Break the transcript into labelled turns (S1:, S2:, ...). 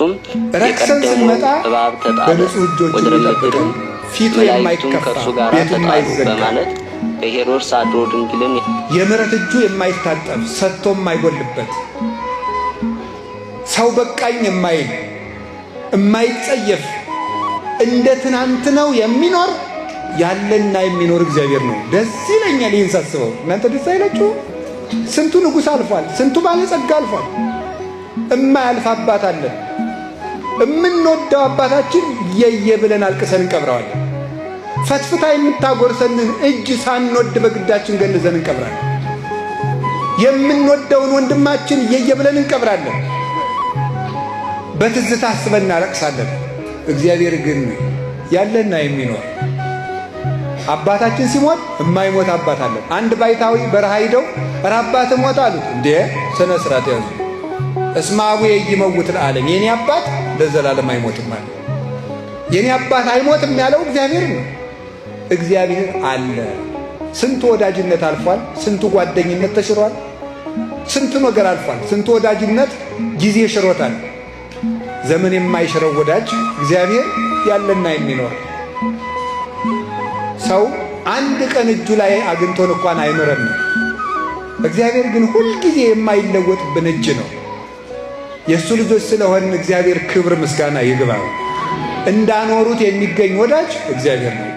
S1: እርሱም
S2: ረክሰን ስንመጣ በንጹህ እጆቹ ይጠብቃል፣ ፊቱ የማይከፋ ቤቱ የማይዘጋ
S1: በማለት በሄሮድስ አድሮ ድንግልን
S2: የምሕረት እጁ የማይታጠብ ሰጥቶ የማይጎልበት ሰው በቃኝ የማይል የማይጸየፍ እንደ ትናንት ነው የሚኖር ያለና የሚኖር እግዚአብሔር ነው። ደስ ይለኛል ይህን ሳስበው። እናንተ ደስ አይላችሁ? ስንቱ ንጉሥ አልፏል፣ ስንቱ ባለጸጋ አልፏል። እማያልፍ አባት አለን። እምንወደው አባታችን የየ ብለን አልቅሰን እንቀብረዋለን። ፈትፍታ የምታጎርሰንን እጅ ሳንወድ በግዳችን ገንዘን እንቀብራለን። የምንወደውን ወንድማችን የየ ብለን እንቀብራለን። በትዝታ አስበን እናለቅሳለን። እግዚአብሔር ግን ያለና የሚኖር አባታችን ሲሞት የማይሞት አባት አለን። አንድ ባይታዊ በረሃ ሂደው ኧረ አባትህ ሞት አሉት። እንዴ ስነ ስርዓት ያዙ። እስመ አቡየ ኢይመውት ለዓለም፣ የኔ አባት ለዘላለም አይሞትም አለ። የኔ አባት አይሞትም ያለው እግዚአብሔር ነው። እግዚአብሔር አለ። ስንቱ ወዳጅነት አልፏል፣ ስንቱ ጓደኝነት ተሽሯል፣ ስንቱ ነገር አልፏል። ስንቱ ወዳጅነት ጊዜ ሽሮታል። ዘመን የማይሽረው ወዳጅ እግዚአብሔር ያለና የሚኖር ሰው አንድ ቀን እጁ ላይ አግኝቶን እንኳን አይምረን። እግዚአብሔር ግን ሁልጊዜ የማይለወጥብን እጅ ነው። የእሱ ልጆች ስለሆን እግዚአብሔር ክብር ምስጋና ይግባው። እንዳኖሩት የሚገኝ ወዳጅ እግዚአብሔር ነው።